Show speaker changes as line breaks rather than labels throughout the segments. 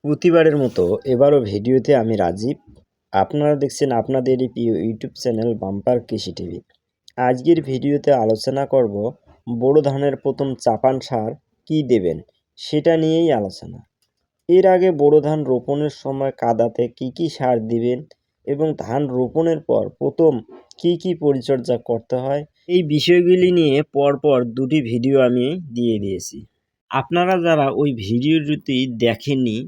প্রতিবারের মতো এবারও ভিডিওতে আমি রাজীব। আপনারা দেখছেন আপনাদেরই প্রিয় ইউটিউব চ্যানেল বাম্পার কৃষি টিভি। আজকের ভিডিওতে আলোচনা করব বোরো ধানের প্রথম চাপান সার কী দেবেন সেটা নিয়েই আলোচনা। এর আগে বোরো ধান রোপণের সময় কাদাতে কি সার দিবেন এবং ধান রোপণের পর প্রথম কি পরিচর্যা করতে হয়, এই বিষয়গুলি নিয়ে পরপর দুটি ভিডিও আমি দিয়ে দিয়েছি। আপনারা যারা ওই ভিডিও দুটি দেখেননি,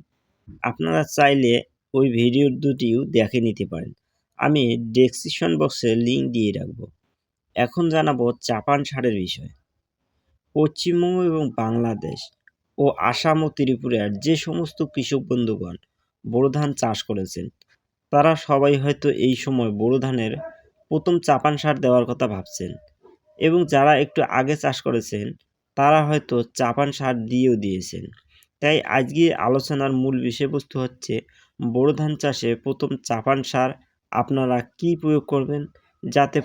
আপনারা চাইলে ওই ভিডিও দুটিও দেখে নিতে পারেন। আমি ডেসক্রিপশন বক্সে লিঙ্ক দিয়ে রাখবো। এখন জানাবো চাপান সারের বিষয়। পশ্চিমবঙ্গ এবং বাংলাদেশ ও আসাম ও ত্রিপুরার যে সমস্ত কৃষক বন্ধুগণ বোরো ধান চাষ করেছেন, তারা সবাই হয়তো এই সময় বোরো ধানের প্রথম চাপান সার দেওয়ার কথা ভাবছেন, এবং যারা একটু আগে চাষ করেছেন তারা হয়তো চাপান সার দিয়েছেন। তাই আজকে আলোচনার মূল বিষয়বস্তু হচ্ছে বোরো ধান চাষে প্রথম চাপান সার আপনারা কি প্রয়োগ করবেন, যাতে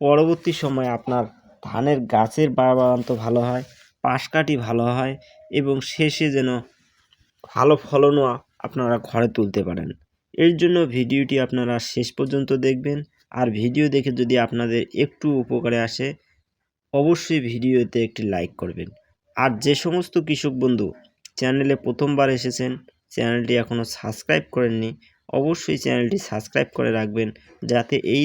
পরবর্তী সময়ে আপনার ধানের গাছের বাড়ান্ত ভালো হয়, পাশকাঠি ভালো হয় এবং শেষে যেন ভালো ফলনও আপনারা ঘরে তুলতে পারেন। এর জন্য ভিডিওটি আপনারা শেষ পর্যন্ত দেখবেন। আর ভিডিও দেখে যদি আপনাদের একটু উপকারে আসে, অবশ্যই ভিডিওতে একটি লাইক করবেন। আর যে সমস্ত কৃষক বন্ধু চ্যানেলে প্রথমবার এসেছেন, চ্যানেলটি এখনও সাবস্ক্রাইব করেননি, অবশ্যই চ্যানেলটি সাবস্ক্রাইব করে রাখবেন, যাতে এই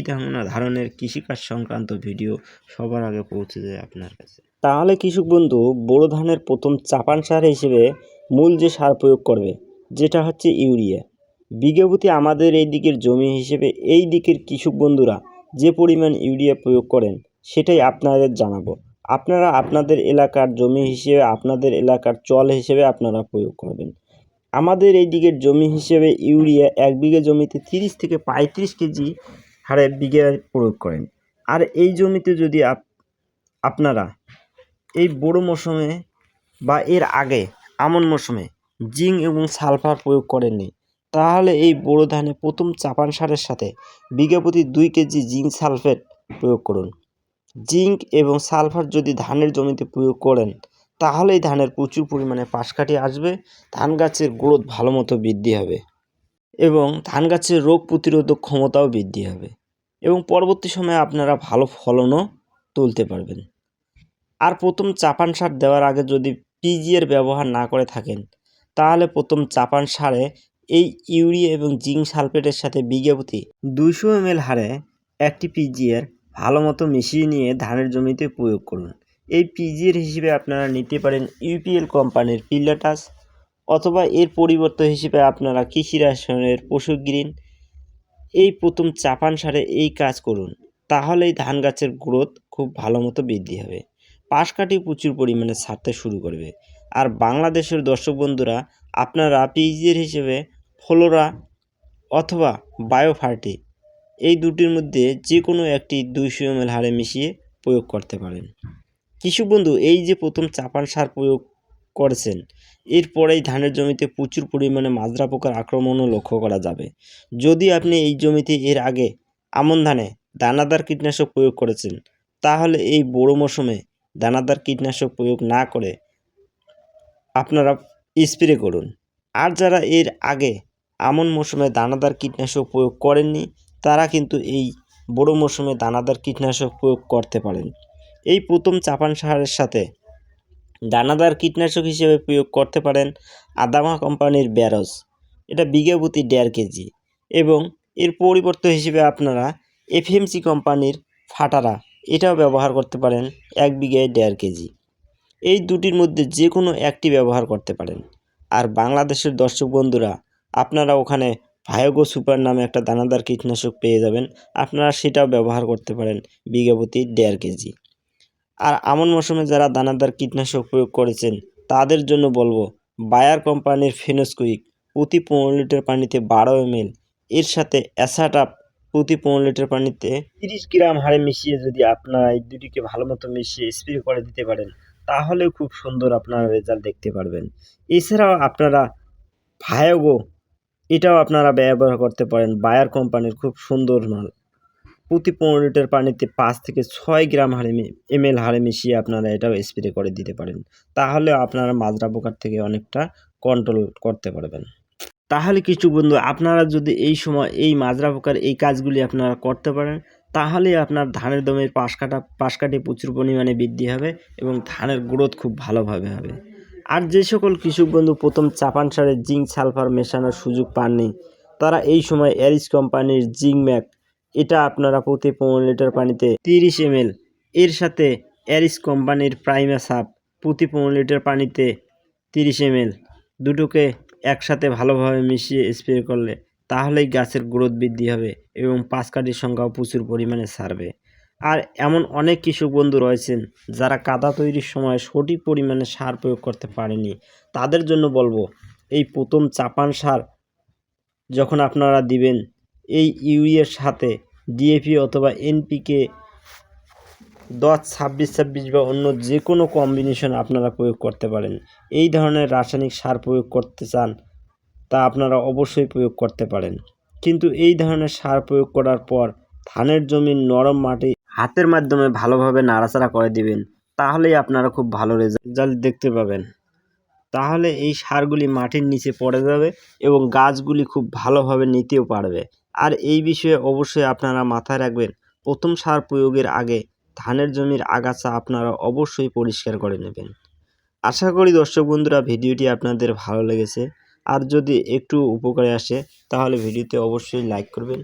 ধরনের কৃষিকাজ সংক্রান্ত ভিডিও সবার আগে পৌঁছে যায় আপনার কাছে। তাহলে কৃষক বন্ধু বোরো ধানের প্রথম চাপান সার হিসেবে মূল যে সার প্রয়োগ করবে, যেটা হচ্ছে ইউরিয়া। বিঘা প্রতি আমাদের এই দিকের জমি হিসেবে এই দিকের কৃষক বন্ধুরা যে পরিমাণ ইউরিয়া প্রয়োগ করেন সেটাই আপনাদের জানাবো। আপনারা আপনাদের এলাকার জমি হিসেবে, আপনাদের এলাকার চল হিসেবে আপনারা প্রয়োগ করবেন। আমাদের এই দিকের জমি হিসেবে ইউরিয়া 1 বিঘা জমিতে 30 থেকে 35 কেজি হারে বিঘায় প্রয়োগ করেন। আর এই জমিতে যদি আপনারা এই বোরো মৌসুমে বা এর আগে আমন মৌসুমে জিঙ্ক এবং সালফার প্রয়োগ করেননি, তাহলে এই বোরো ধানে প্রথম চাপান সারের সাথে বিঘা প্রতি 2 কেজি জিঙ্ক সালফেট প্রয়োগ করুন। জিঙ্ক এবং সালফার যদি ধানের জমিতে প্রয়োগ করেন, তাহলেই ধানের প্রচুর পরিমাণে পাশকাঠি আসবে, ধান গাছের গ্রোথ ভালো মতো বৃদ্ধি হবে এবং ধান গাছের রোগ প্রতিরোধক ক্ষমতাও বৃদ্ধি হবে এবং পরবর্তী সময়ে আপনারা ভালো ফলনও তুলতে পারবেন। আর প্রথম চাপান সার দেওয়ার আগে যদি পিজিএর ব্যবহার না করে থাকেন, তাহলে প্রথম চাপান সারে এই ইউরিয়া এবং জিঙ্ক সালফেটের সাথে বিঘা প্রতি 200 ml হারে একটি পিজিএর ভালো মতো মিশিয়ে নিয়ে ধানের জমিতে প্রয়োগ করুন। এই পিজিএর হিসেবে আপনারা নিতে পারেন ইউপিএল কোম্পানির পিলাটাস, অথবা এর পরিবর্তে হিসেবে আপনারা কৃষি রসায়নের পশু গ্রিন। এই প্রথম চাপান সারে এই কাজ করুন, তাহলেই ধান গাছের গ্রোথ খুব ভালো মতো বৃদ্ধি হবে, পাশকাঠি প্রচুর পরিমাণে ছাড়তে শুরু করবে। আর বাংলাদেশের দর্শক বন্ধুরা, আপনারা পিজিএর হিসেবে ফ্লোরা অথবা বায়োফার্টি এই দুটির মধ্যে যে কোনো একটি 200 ml হারে মিশিয়ে প্রয়োগ করতে পারেন। কৃষক বন্ধু, এই যে প্রথম চাপান সার প্রয়োগ করেছেন, এরপরেই ধানের জমিতে প্রচুর পরিমাণে মাজরা পোকার আক্রমণও লক্ষ্য করা যাবে। যদি আপনি এই জমিতে এর আগে আমন ধানে দানাদার কীটনাশক প্রয়োগ করেছেন, তাহলে এই বোরো মৌসুমে দানাদার কীটনাশক প্রয়োগ না করে আপনারা স্প্রে করুন। আর যারা এর আগে আমন মৌসুমে দানাদার কীটনাশক প্রয়োগ করেননি, তারা কিন্তু এই বোরো মৌসুমে দানাদার কীটনাশক প্রয়োগ করতে পারেন। এই প্রথম চাপান সারের সাথে দানাদার কীটনাশক হিসেবে প্রয়োগ করতে পারেন আদামা কোম্পানির ব্যারস, এটা বিঘা প্রতি 1.5 কেজি, এবং এর পরিবর্তে হিসেবে আপনারা এফএমসি কোম্পানির ফাটারা, এটাও ব্যবহার করতে পারেন 1 বিঘায় 1.5 কেজি। এই দুটির মধ্যে যে কোনো একটি ব্যবহার করতে পারেন। আর বাংলাদেশের দর্শক বন্ধুরা, আপনারা ওখানে ভায়োগো সুপার নামে একটা দানাদার কীটনাশক পেয়ে যাবেন, আপনারা সেটাও ব্যবহার করতে পারেন বিঘা প্রতি 1.5 কেজি। আর আমন মৌসুমে যারা দানাদার কীটনাশক প্রয়োগ করেছেন, তাদের জন্য বলবো বায়ার কোম্পানির ফেনোস্কুইক প্রতি 15 লিটার পানিতে 12 ml, এর সাথে অ্যাসাটাপ প্রতি 15 লিটার পানিতে 30 গ্রাম হারে মিশিয়ে যদি আপনারা এই দুটিকে ভালো মতো মিশিয়ে স্প্রে করে দিতে পারেন, তাহলেও খুব সুন্দর আপনারা রেজাল্ট দেখতে পারবেন। এছাড়াও আপনারা ভায়োগো, এটাও আপনারা ব্যবহার করতে পারেন, বায়ার কোম্পানির খুব সুন্দর মাল। প্রতি 15 লিটার পানিতে 5 থেকে 6 গ্রাম ml হারে মিশিয়ে আপনারা এটাও স্প্রে করে দিতে পারেন, তাহলে আপনারা মাজরা পোকার থেকে অনেকটা কন্ট্রোল করতে পারবেন। তাহলে কিছু বন্ধু আপনারা যদি এই সময় এই মাজরা পোকার এই কাজগুলি আপনারা করতে পারেন, তাহলে আপনার ধানের দমের পাশ কাঠি প্রচুর পরিমাণে বৃদ্ধি হবে এবং ধানের গ্রোথ খুব ভালোভাবে হবে। আর যে সকল কৃষক বন্ধু প্রথম চাপান সারে জিঙ্ক সালফার মেশানোর সুযোগ পাননি, তারা এই সময় এরিস কোম্পানির জিঙ্ক ম্যাক, এটা আপনারা প্রতি 15 লিটার পানিতে 30 ml, এর সাথে এরিস কোম্পানির প্রাইমাসাপ প্রতি 15 লিটার পানিতে 30 ml, দুটোকে একসাথে ভালোভাবে মিশিয়ে স্প্রে করলে তাহলেই গাছের গ্রোথ বৃদ্ধি হবে এবং পাশকাঠির সংখ্যাও প্রচুর পরিমাণে ছাড়বে। আর এমন অনেক কৃষক বন্ধু রয়েছেন যারা কাদা তৈরির সময় সঠিক পরিমাণে সার প্রয়োগ করতে পারেনি, তাদের জন্য বলবো এই প্রথম চাপান সার যখন আপনারা দিবেন, এই ইউরিয়ার সাথে ডিএপি অথবা এনপিকে 10-26-26 বা অন্য যে কোনো কম্বিনেশন আপনারা প্রয়োগ করতে পারেন। এই ধরনের রাসায়নিক সার প্রয়োগ করতে চান তা আপনারা অবশ্যই প্রয়োগ করতে পারেন, কিন্তু এই ধরনের সার প্রয়োগ করার পর ধানের জমির নরম মাটি হাতের মাধ্যমে ভালোভাবে নাড়াচাড়া করে দিবেন, তাহলেই আপনারা খুব ভালো রেজাল্ট দেখতে পাবেন। তাহলে এই সারগুলি মাটির নিচে পড়ে যাবে এবং গাছগুলি খুব ভালোভাবে নিতেও পারবে। আর এই বিষয়ে অবশ্যই আপনারা মাথায় রাখবেন, প্রথম সার প্রয়োগের আগে ধানের জমির আগাছা আপনারা অবশ্যই পরিষ্কার করে নেবেন। আশা করি দর্শক বন্ধুরা ভিডিওটি আপনাদের ভালো লেগেছে, আর যদি একটু উপকারে আসে তাহলে ভিডিওতে অবশ্যই লাইক করবেন।